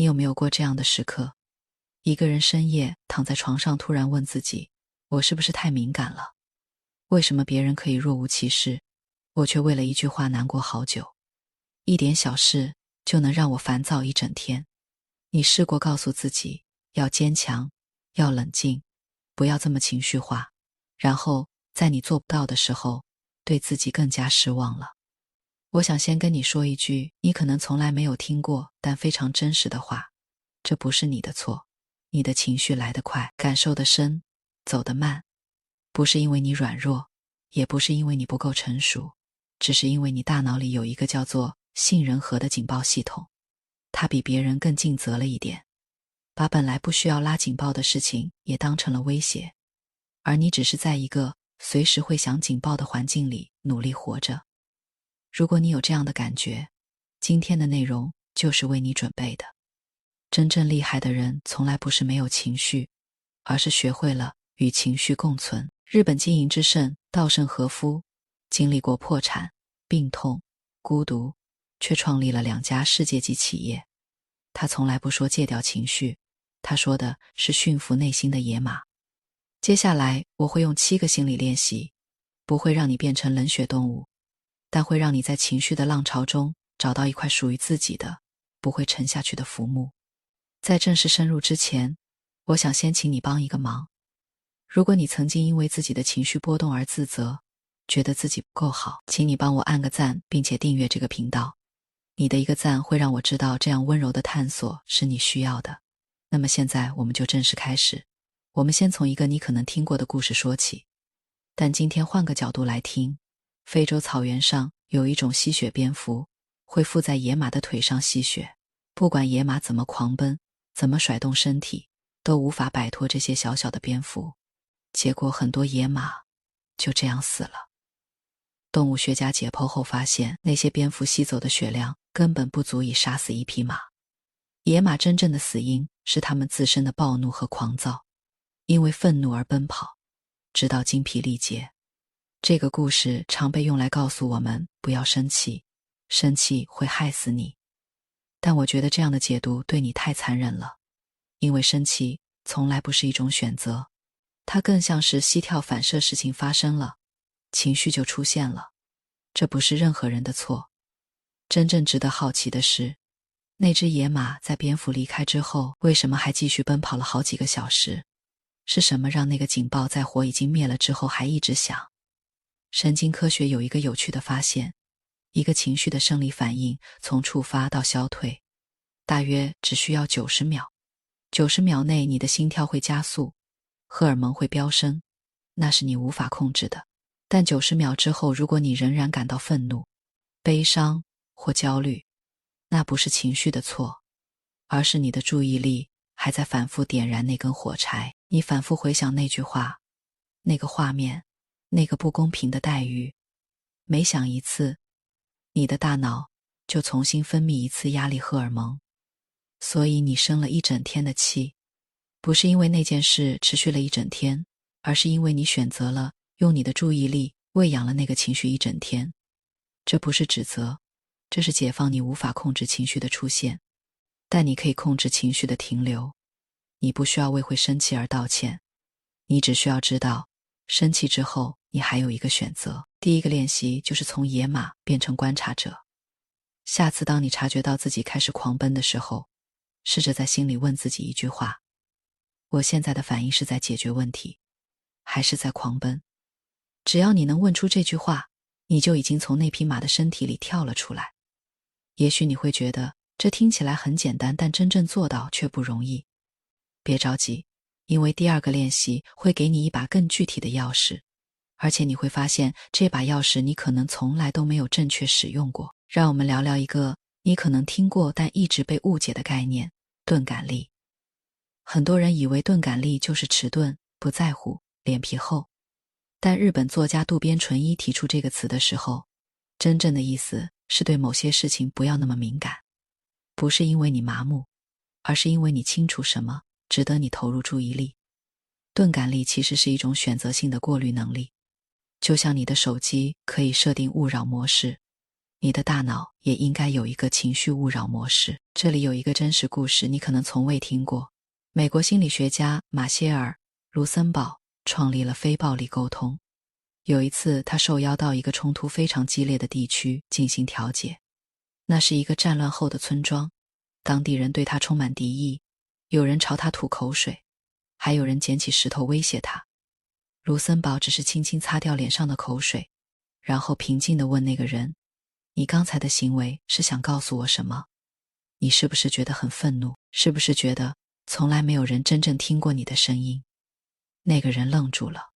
你有没有过这样的时刻，一个人深夜躺在床上突然问自己，我是不是太敏感了？为什么别人可以若无其事，我却为了一句话难过好久？一点小事就能让我烦躁一整天。你试过告诉自己要坚强，要冷静，不要这么情绪化，然后在你做不到的时候，对自己更加失望了。我想先跟你说一句你可能从来没有听过但非常真实的话，这不是你的错。你的情绪来得快，感受得深，走得慢，不是因为你软弱，也不是因为你不够成熟，只是因为你大脑里有一个叫做杏仁核的警报系统，它比别人更尽责了一点，把本来不需要拉警报的事情也当成了威胁，而你只是在一个随时会响警报的环境里努力活着。如果你有这样的感觉，今天的内容就是为你准备的。真正厉害的人从来不是没有情绪，而是学会了与情绪共存。日本经营之圣稻盛和夫经历过破产、病痛、孤独，却创立了2家世界级企业。他从来不说戒掉情绪，他说的是驯服内心的野马。接下来我会用7个心理练习，不会让你变成冷血动物，但会让你在情绪的浪潮中找到一块属于自己的，不会沉下去的浮木。在正式深入之前，我想先请你帮一个忙。如果你曾经因为自己的情绪波动而自责，觉得自己不够好，请你帮我按个赞，并且订阅这个频道。你的一个赞会让我知道这样温柔的探索是你需要的。那么现在我们就正式开始。我们先从一个你可能听过的故事说起，但今天换个角度来听。非洲草原上有一种吸血蝙蝠，会附在野马的腿上吸血，不管野马怎么狂奔，怎么甩动身体，都无法摆脱这些小小的蝙蝠。结果很多野马就这样死了。动物学家解剖后发现，那些蝙蝠吸走的血量根本不足以杀死一匹马。野马真正的死因是它们自身的暴怒和狂躁，因为愤怒而奔跑，直到精疲力竭。这个故事常被用来告诉我们不要生气，生气会害死你。但我觉得这样的解读对你太残忍了，因为生气从来不是一种选择，它更像是膝跳反射，事情发生了，情绪就出现了，这不是任何人的错。真正值得好奇的是，那只野马在蝙蝠离开之后，为什么还继续奔跑了好几个小时？是什么让那个警报在火已经灭了之后还一直响？神经科学有一个有趣的发现，一个情绪的生理反应从触发到消退，大约只需要90秒。90秒内你的心跳会加速，荷尔蒙会飙升，那是你无法控制的。但90秒之后，如果你仍然感到愤怒、悲伤或焦虑，那不是情绪的错，而是你的注意力还在反复点燃那根火柴。你反复回想那句话，那个画面，那个不公平的待遇，每想一次，你的大脑就重新分泌一次压力荷尔蒙。所以你生了一整天的气，不是因为那件事持续了一整天，而是因为你选择了用你的注意力喂养了那个情绪一整天。这不是指责，这是解放你无法控制情绪的出现，但你可以控制情绪的停留。你不需要为会生气而道歉，你只需要知道，生气之后你还有一个选择。第一个练习就是从野马变成观察者。下次当你察觉到自己开始狂奔的时候，试着在心里问自己一句话，我现在的反应是在解决问题，还是在狂奔？只要你能问出这句话，你就已经从那匹马的身体里跳了出来。也许你会觉得这听起来很简单，但真正做到却不容易。别着急，因为第2个练习会给你一把更具体的钥匙，而且你会发现这把钥匙你可能从来都没有正确使用过。让我们聊聊一个你可能听过但一直被误解的概念，钝感力。很多人以为钝感力就是迟钝、不在乎、脸皮厚，但日本作家渡边淳一提出这个词的时候，真正的意思是对某些事情不要那么敏感，不是因为你麻木，而是因为你清楚什么值得你投入注意力。钝感力其实是一种选择性的过滤能力，就像你的手机可以设定勿扰模式，你的大脑也应该有一个情绪勿扰模式。这里有一个真实故事，你可能从未听过。美国心理学家马歇尔·卢森堡创立了非暴力沟通。有一次，他受邀到一个冲突非常激烈的地区进行调解。那是一个战乱后的村庄，当地人对他充满敌意，有人朝他吐口水，还有人捡起石头威胁他。卢森堡只是轻轻擦掉脸上的口水，然后平静地问那个人：你刚才的行为是想告诉我什么？你是不是觉得很愤怒？是不是觉得从来没有人真正听过你的声音？那个人愣住了，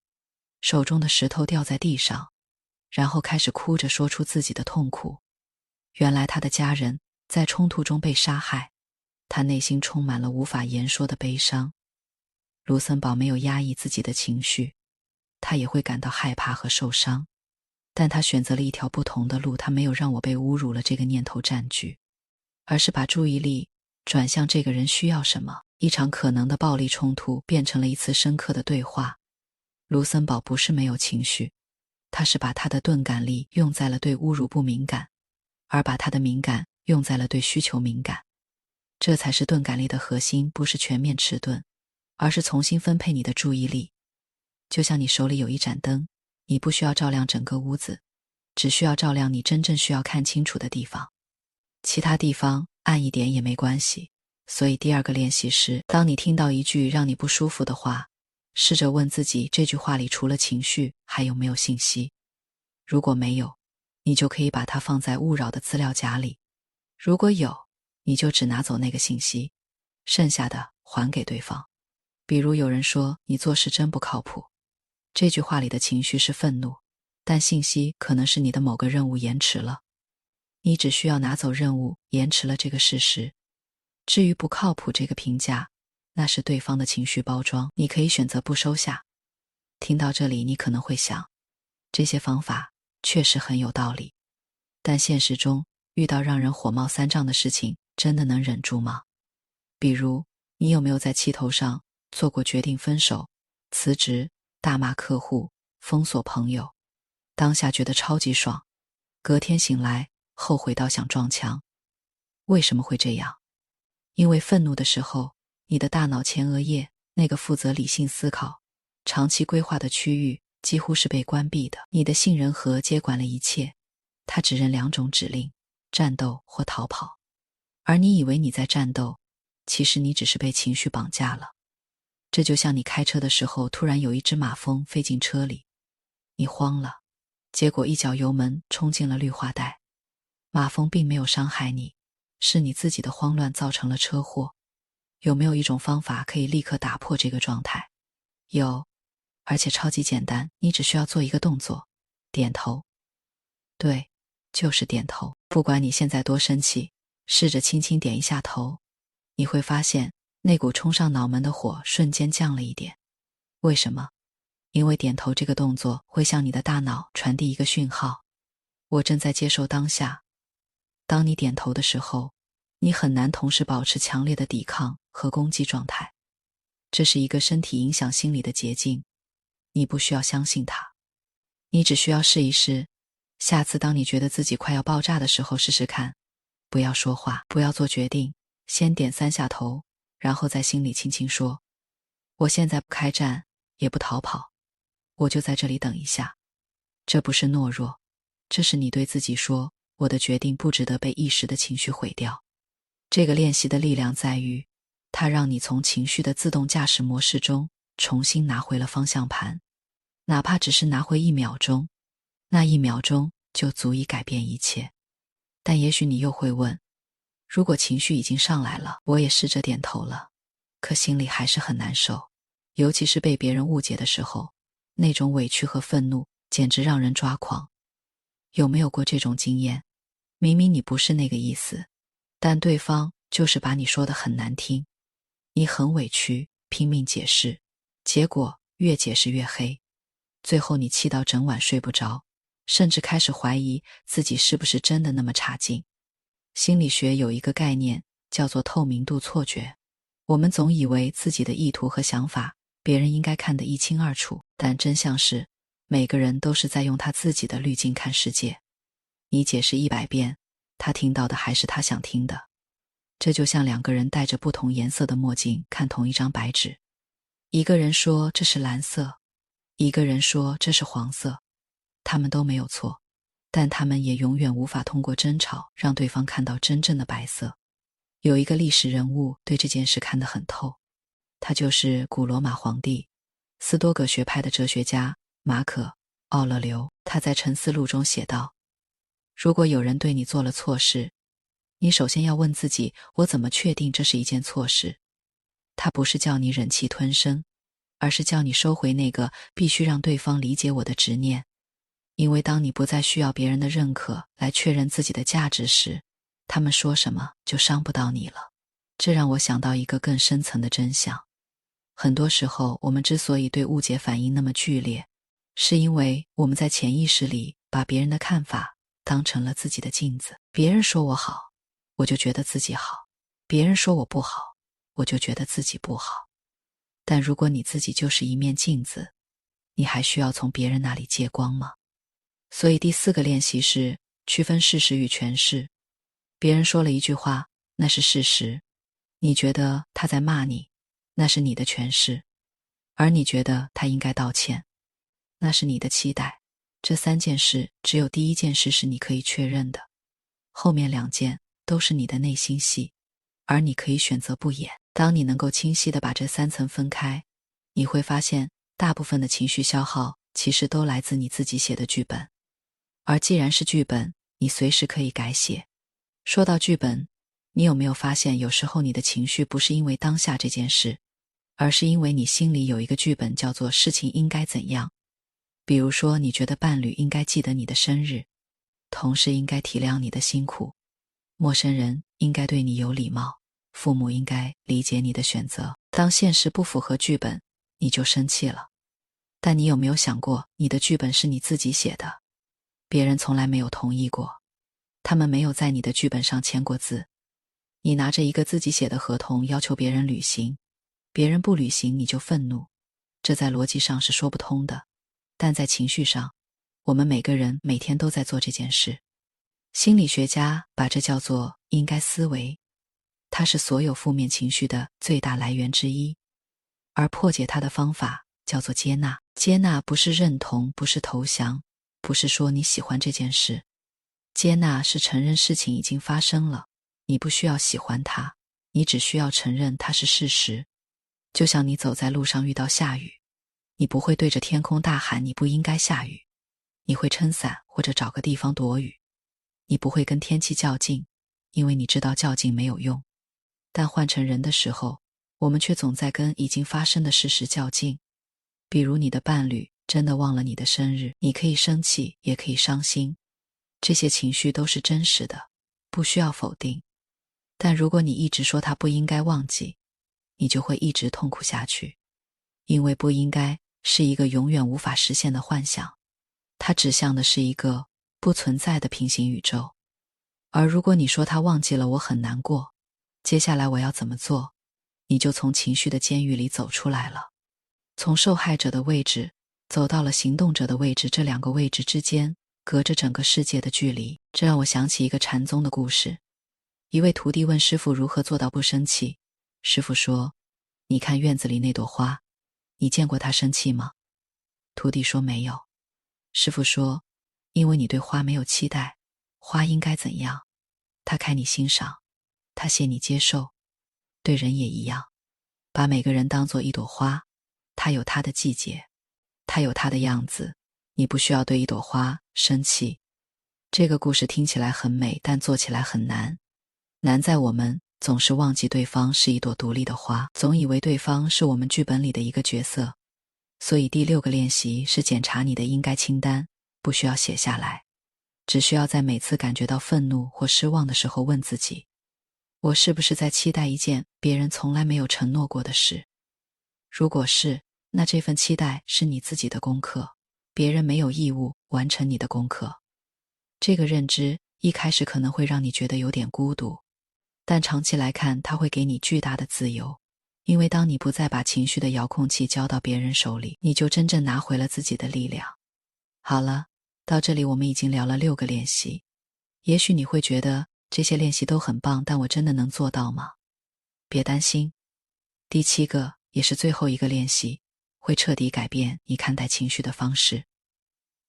手中的石头掉在地上，然后开始哭着说出自己的痛苦。原来他的家人在冲突中被杀害，他内心充满了无法言说的悲伤。卢森堡没有压抑自己的情绪，他也会感到害怕和受伤，但他选择了一条不同的路。他没有让我被侮辱了这个念头占据，而是把注意力转向这个人需要什么。一场可能的暴力冲突变成了一次深刻的对话。卢森堡不是没有情绪，他是把他的钝感力用在了对侮辱不敏感，而把他的敏感用在了对需求敏感。这才是钝感力的核心，不是全面迟钝，而是重新分配你的注意力。就像你手里有一盏灯，你不需要照亮整个屋子，只需要照亮你真正需要看清楚的地方，其他地方暗一点也没关系。所以第二个练习是，当你听到一句让你不舒服的话，试着问自己，这句话里除了情绪还有没有信息。如果没有，你就可以把它放在勿扰的资料夹里；如果有，你就只拿走那个信息，剩下的还给对方。比如有人说你做事真不靠谱，这句话里的情绪是愤怒，但信息可能是你的某个任务延迟了。你只需要拿走任务延迟了这个事实。至于不靠谱这个评价，那是对方的情绪包装，你可以选择不收下。听到这里，你可能会想，这些方法确实很有道理，但现实中遇到让人火冒三丈的事情，真的能忍住吗？比如，你有没有在气头上做过决定分手、辞职、大骂客户、封锁朋友？当下觉得超级爽，隔天醒来后悔到想撞墙。为什么会这样？因为愤怒的时候，你的大脑前额叶，那个负责理性思考、长期规划的区域几乎是被关闭的。你的杏仁核接管了一切，它只认两种指令：战斗或逃跑。而你以为你在战斗，其实你只是被情绪绑架了。这就像你开车的时候，突然有一只马蜂飞进车里，你慌了，结果一脚油门冲进了绿化带。马蜂并没有伤害你，是你自己的慌乱造成了车祸。有没有一种方法可以立刻打破这个状态？有，而且超级简单，你只需要做一个动作，点头。对，就是点头。不管你现在多生气，试着轻轻点一下头，你会发现那股冲上脑门的火瞬间降了一点。为什么？因为点头这个动作会向你的大脑传递一个讯号：我正在接受当下。当你点头的时候，你很难同时保持强烈的抵抗和攻击状态。这是一个身体影响心理的捷径，你不需要相信它，你只需要试一试。下次当你觉得自己快要爆炸的时候，试试看，不要说话，不要做决定，先点3下头，然后在心里轻轻说：我现在不开战，也不逃跑，我就在这里等一下。这不是懦弱，这是你对自己说，我的决定不值得被一时的情绪毁掉。这个练习的力量在于，它让你从情绪的自动驾驶模式中重新拿回了方向盘，哪怕只是拿回1秒钟，那1秒钟就足以改变一切。但也许你又会问，如果情绪已经上来了，我也试着点头了，可心里还是很难受，尤其是被别人误解的时候，那种委屈和愤怒简直让人抓狂。有没有过这种经验？明明你不是那个意思，但对方就是把你说得很难听，你很委屈，拼命解释，结果越解释越黑，最后你气到整晚睡不着，甚至开始怀疑自己是不是真的那么差劲。心理学有一个概念叫做透明度错觉，我们总以为自己的意图和想法别人应该看得一清二楚，但真相是每个人都是在用他自己的滤镜看世界。你解释100遍，他听到的还是他想听的。这就像两个人戴着不同颜色的墨镜看同一张白纸，一个人说这是蓝色，一个人说这是黄色，他们都没有错，但他们也永远无法通过争吵让对方看到真正的白色。有一个历史人物对这件事看得很透，他就是古罗马皇帝斯多葛学派的哲学家马可·奥勒留。他在《沉思录》中写道，如果有人对你做了错事，你首先要问自己，我怎么确定这是一件错事？他不是叫你忍气吞声，而是叫你收回那个必须让对方理解我的执念。因为当你不再需要别人的认可来确认自己的价值时，他们说什么就伤不到你了。这让我想到一个更深层的真相。很多时候，我们之所以对误解反应那么剧烈，是因为我们在潜意识里把别人的看法当成了自己的镜子。别人说我好，我就觉得自己好；别人说我不好，我就觉得自己不好。但如果你自己就是一面镜子，你还需要从别人那里借光吗？所以第4个练习是区分事实与诠释。别人说了一句话，那是事实，你觉得他在骂你，那是你的诠释，而你觉得他应该道歉，那是你的期待。这3件事，只有第1件事是你可以确认的，后面2件都是你的内心戏，而你可以选择不演。当你能够清晰地把这3层分开，你会发现大部分的情绪消耗其实都来自你自己写的剧本。而既然是剧本，你随时可以改写。说到剧本，你有没有发现有时候你的情绪不是因为当下这件事，而是因为你心里有一个剧本叫做事情应该怎样。比如说，你觉得伴侣应该记得你的生日，同事应该体谅你的辛苦，陌生人应该对你有礼貌，父母应该理解你的选择。当现实不符合剧本，你就生气了。但你有没有想过，你的剧本是你自己写的，别人从来没有同意过，他们没有在你的剧本上签过字。你拿着一个自己写的合同要求别人履行，别人不履行你就愤怒，这在逻辑上是说不通的，但在情绪上，我们每个人每天都在做这件事。心理学家把这叫做应该思维，它是所有负面情绪的最大来源之一，而破解它的方法叫做接纳。接纳不是认同，不是投降，不是说你喜欢这件事。接纳是承认事情已经发生了，你不需要喜欢它，你只需要承认它是事实。就像你走在路上遇到下雨，你不会对着天空大喊你不应该下雨，你会撑伞或者找个地方躲雨。你不会跟天气较劲，因为你知道较劲没有用。但换成人的时候，我们却总在跟已经发生的事实较劲。比如你的伴侣真的忘了你的生日，你可以生气，也可以伤心，这些情绪都是真实的，不需要否定。但如果你一直说他不应该忘记，你就会一直痛苦下去。因为不应该是一个永远无法实现的幻想，它指向的是一个不存在的平行宇宙。而如果你说他忘记了，我很难过，接下来我要怎么做，你就从情绪的监狱里走出来了。从受害者的位置走到了行动者的位置，这2个位置之间隔着整个世界的距离。这让我想起一个禅宗的故事。一位徒弟问师父如何做到不生气，师父说，你看院子里那朵花，你见过它生气吗？徒弟说没有。师父说，因为你对花没有期待，花应该怎样？它开你欣赏，它谢你接受。对人也一样，把每个人当作一朵花，它有它的季节，它有它的样子，你不需要对一朵花生气。这个故事听起来很美，但做起来很难。难在我们总是忘记对方是一朵独立的花，总以为对方是我们剧本里的一个角色。所以第6个练习是检查你的应该清单，不需要写下来，只需要在每次感觉到愤怒或失望的时候问自己，我是不是在期待一件别人从来没有承诺过的事？如果是，那这份期待是你自己的功课，别人没有义务完成你的功课。这个认知一开始可能会让你觉得有点孤独，但长期来看，它会给你巨大的自由。因为当你不再把情绪的遥控器交到别人手里，你就真正拿回了自己的力量。好了，到这里我们已经聊了6个练习，也许你会觉得这些练习都很棒，但我真的能做到吗？别担心，第7个也是最后一个练习，会彻底改变你看待情绪的方式。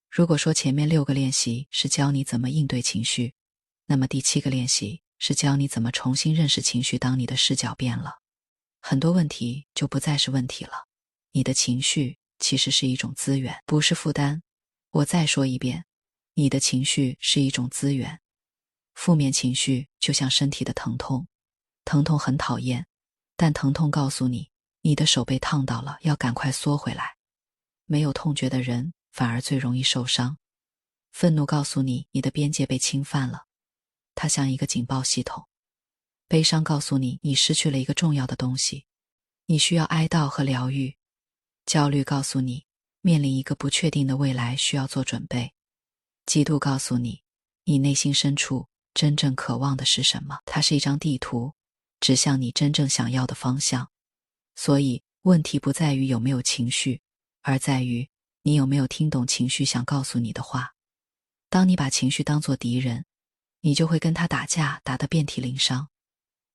如果说前面6个练习是教你怎么应对情绪，那么第7个练习是教你怎么重新认识情绪。当你的视角变了，很多问题就不再是问题了。你的情绪其实是一种资源，不是负担。我再说一遍，你的情绪是一种资源。负面情绪就像身体的疼痛，疼痛很讨厌，但疼痛告诉你，你的手被烫到了，要赶快缩回来。没有痛觉的人反而最容易受伤。愤怒告诉你，你的边界被侵犯了，它像一个警报系统。悲伤告诉你，你失去了一个重要的东西，你需要哀悼和疗愈。焦虑告诉你，面临一个不确定的未来，需要做准备。嫉妒告诉你，你内心深处真正渴望的是什么？它是一张地图，指向你真正想要的方向。所以，问题不在于有没有情绪，而在于你有没有听懂情绪想告诉你的话。当你把情绪当作敌人，你就会跟他打架，打得遍体鳞伤。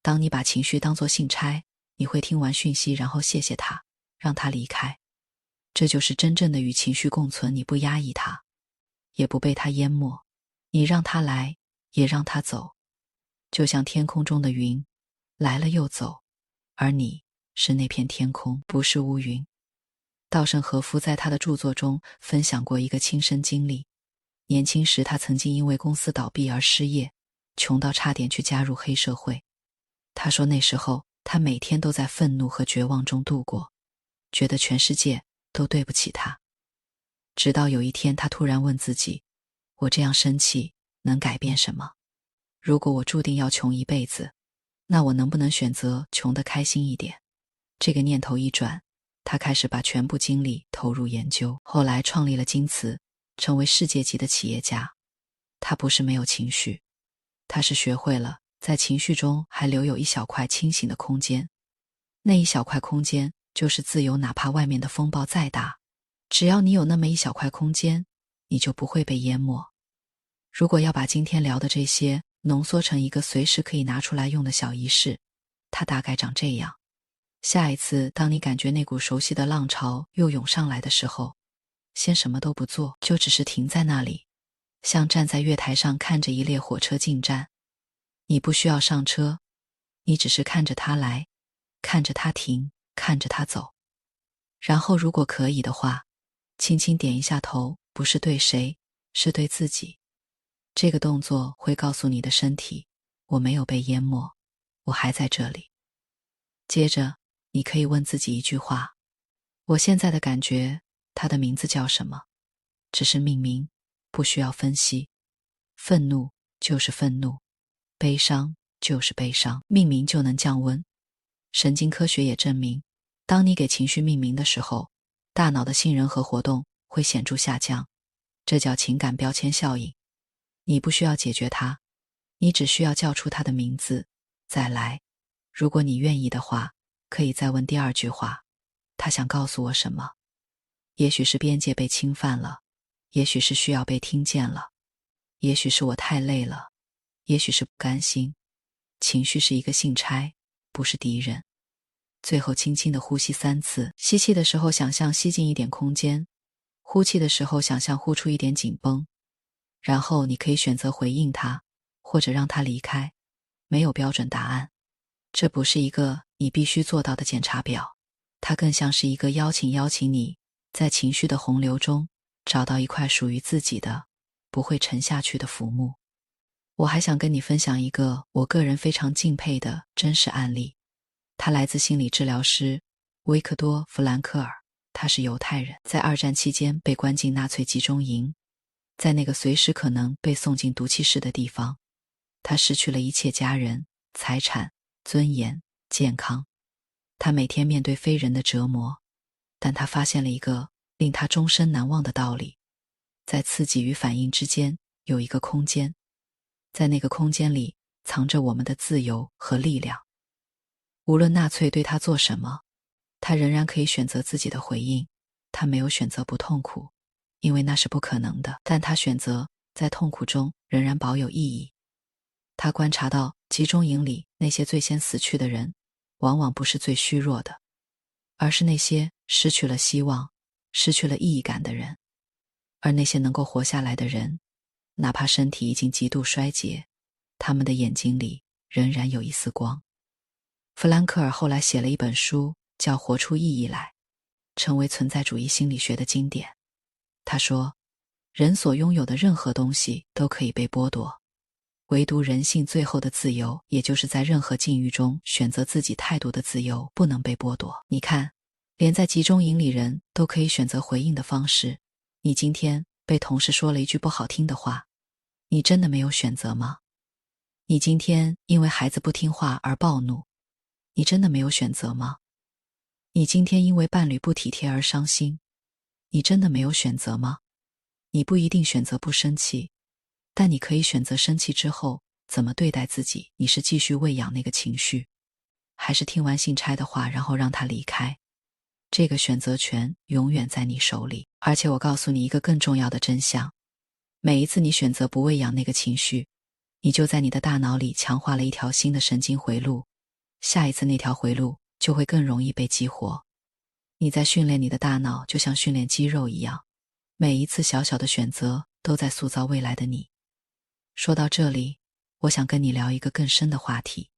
当你把情绪当作信差，你会听完讯息然后谢谢他，让他离开。这就是真正的与情绪共存，你不压抑它，也不被它淹没，你让它来，也让它走。就像天空中的云，来了又走，而你是那片天空，不是乌云。稻盛和夫在他的著作中分享过一个亲身经历。年轻时他曾经因为公司倒闭而失业，穷到差点去加入黑社会。他说那时候他每天都在愤怒和绝望中度过，觉得全世界都对不起他。直到有一天他突然问自己，我这样生气能改变什么？如果我注定要穷一辈子，那我能不能选择穷得开心一点？这个念头一转，他开始把全部精力投入研究，后来创立了京瓷，成为世界级的企业家。他不是没有情绪，他是学会了在情绪中还留有一小块清醒的空间。那一小块空间就是自由，哪怕外面的风暴再大，只要你有那么一小块空间，你就不会被淹没。如果要把今天聊的这些浓缩成一个随时可以拿出来用的小仪式，它大概长这样。下一次当你感觉那股熟悉的浪潮又涌上来的时候，先什么都不做，就只是停在那里，像站在月台上看着一列火车进站。你不需要上车，你只是看着它来，看着它停，看着它走。然后如果可以的话，轻轻点一下头，不是对谁，是对自己。这个动作会告诉你的身体，我没有被淹没，我还在这里。接着你可以问自己一句话，我现在的感觉，它的名字叫什么？只是命名，不需要分析。愤怒就是愤怒，悲伤就是悲伤，命名就能降温。神经科学也证明，当你给情绪命名的时候，大脑的杏仁核活动会显著下降，这叫情感标签效应。你不需要解决它，你只需要叫出它的名字，再来。如果你愿意的话，可以再问第2句话，他想告诉我什么？也许是边界被侵犯了，也许是需要被听见了，也许是我太累了，也许是不甘心。情绪是一个信差，不是敌人。最后轻轻地呼吸3次，吸气的时候想象吸进一点空间，呼气的时候想象呼出一点紧绷。然后你可以选择回应它，或者让它离开，没有标准答案。这不是一个你必须做到的检查表，它更像是一个邀请你在情绪的洪流中找到一块属于自己的不会沉下去的浮木。我还想跟你分享一个我个人非常敬佩的真实案例，他来自心理治疗师维克多·弗兰克尔。他是犹太人，在2战期间被关进纳粹集中营，在那个随时可能被送进毒气室的地方，他失去了一切家人、财产、尊严、健康。他每天面对非人的折磨，但他发现了一个令他终身难忘的道理，在刺激与反应之间有一个空间，在那个空间里藏着我们的自由和力量。无论纳粹对他做什么，他仍然可以选择自己的回应。他没有选择不痛苦，因为那是不可能的，但他选择在痛苦中仍然保有意义。他观察到集中营里那些最先死去的人，往往不是最虚弱的，而是那些失去了希望、失去了意义感的人。而那些能够活下来的人，哪怕身体已经极度衰竭，他们的眼睛里仍然有一丝光。弗兰克尔后来写了一本书，叫《活出意义来》，成为存在主义心理学的经典。他说，人所拥有的任何东西都可以被剥夺，唯独人性最后的自由，也就是在任何境遇中选择自己态度的自由，不能被剥夺。你看，连在集中营里人都可以选择回应的方式。你今天被同事说了一句不好听的话，你真的没有选择吗？你今天因为孩子不听话而暴怒，你真的没有选择吗？你今天因为伴侣不体贴而伤心，你真的没有选择吗？你不一定选择不生气，但你可以选择生气之后怎么对待自己。你是继续喂养那个情绪，还是听完信差的话然后让他离开？这个选择权永远在你手里。而且我告诉你一个更重要的真相，每一次你选择不喂养那个情绪，你就在你的大脑里强化了一条新的神经回路，下一次那条回路就会更容易被激活。你在训练你的大脑，就像训练肌肉一样，每一次小小的选择都在塑造未来的你。说到这里，我想跟你聊一个更深的话题，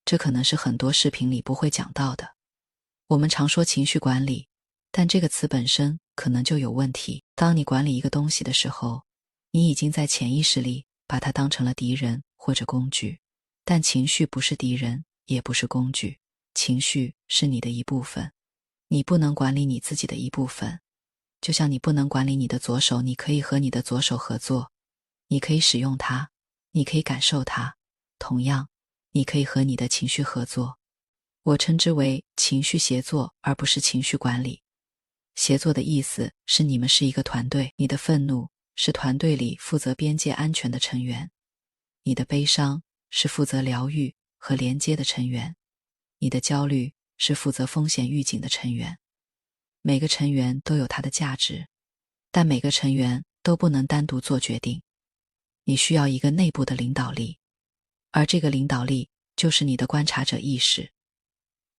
这可能是很多视频里不会讲到的。我们常说情绪管理，但这个词本身可能就有问题。当你管理一个东西的时候，你已经在潜意识里把它当成了敌人或者工具。但情绪不是敌人，也不是工具，情绪是你的一部分。你不能管理你自己的一部分，就像你不能管理你的左手，你可以和你的左手合作，你可以使用它，你可以感受它，同样，你可以和你的情绪合作。我称之为情绪协作，而不是情绪管理。协作的意思是你们是一个团队，你的愤怒是团队里负责边界安全的成员，你的悲伤是负责疗愈和连接的成员，你的焦虑是负责风险预警的成员。每个成员都有它的价值，但每个成员都不能单独做决定。你需要一个内部的领导力，而这个领导力就是你的观察者意识。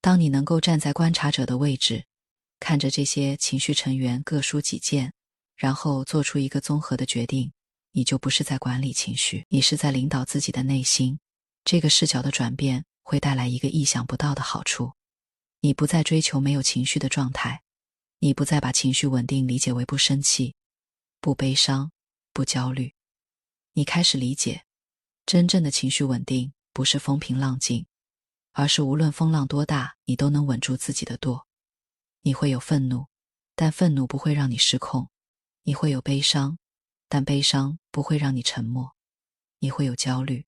当你能够站在观察者的位置，看着这些情绪成员各抒己见，然后做出一个综合的决定，你就不是在管理情绪，你是在领导自己的内心。这个视角的转变会带来一个意想不到的好处。你不再追求没有情绪的状态，你不再把情绪稳定理解为不生气、不悲伤、不焦虑。你开始理解，真正的情绪稳定不是风平浪静，而是无论风浪多大，你都能稳住自己的舵。你会有愤怒，但愤怒不会让你失控；你会有悲伤，但悲伤不会让你沉默；你会有焦虑，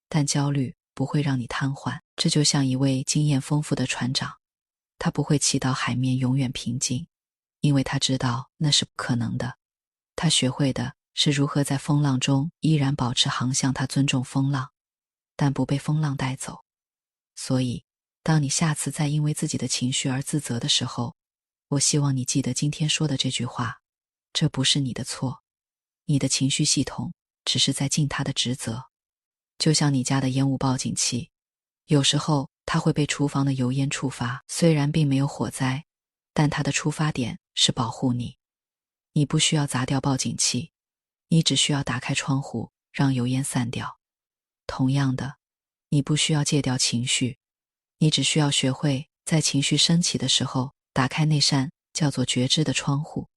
但焦虑不会让你瘫痪。这就像一位经验丰富的船长，他不会祈祷海面永远平静，因为他知道那是不可能的。他学会的是如何在风浪中依然保持航向。他尊重风浪，但不被风浪带走。所以，当你下次再因为自己的情绪而自责的时候，我希望你记得今天说的这句话，这不是你的错，你的情绪系统只是在尽它的职责。就像你家的烟雾报警器，有时候它会被厨房的油烟触发，虽然并没有火灾，但它的出发点是保护你。你不需要砸掉报警器，你只需要打开窗户，让油烟散掉。同样的，你不需要戒掉情绪，你只需要学会在情绪升起的时候，打开那扇叫做觉知的窗户。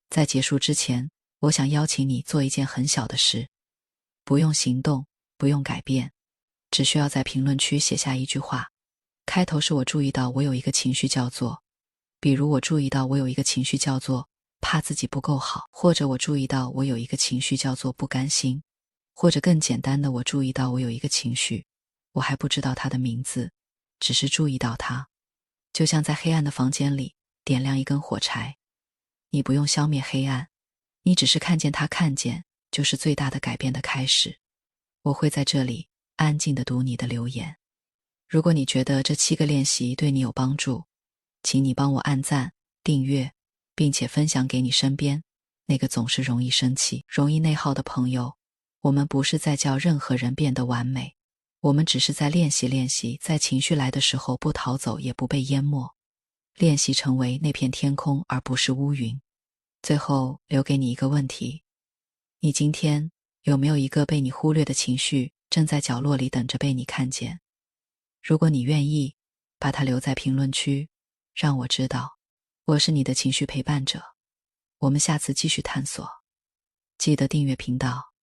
在结束之前，我想邀请你做一件很小的事，不用行动，不用改变，只需要在评论区写下一句话，开头是我注意到我有一个情绪叫做，比如我注意到我有一个情绪叫做怕自己不够好，或者我注意到我有一个情绪叫做不甘心，或者更简单的，我注意到我有一个情绪，我还不知道它的名字，只是注意到它。就像在黑暗的房间里点亮一根火柴，你不用消灭黑暗，你只是看见它，看见就是最大的改变的开始。我会在这里安静地读你的留言。如果你觉得这7个练习对你有帮助，请你帮我按赞、订阅，并且分享给你身边那个总是容易生气、容易内耗的朋友。我们不是在叫任何人变得完美，我们只是在练习，在情绪来的时候不逃走，也不被淹没，练习成为那片天空而不是乌云。最后留给你一个问题，你今天有没有一个被你忽略的情绪正在角落里等着被你看见？如果你愿意，把它留在评论区，让我知道。我是你的情绪陪伴者，我们下次继续探索。记得订阅频道，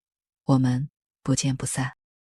我们不见不散。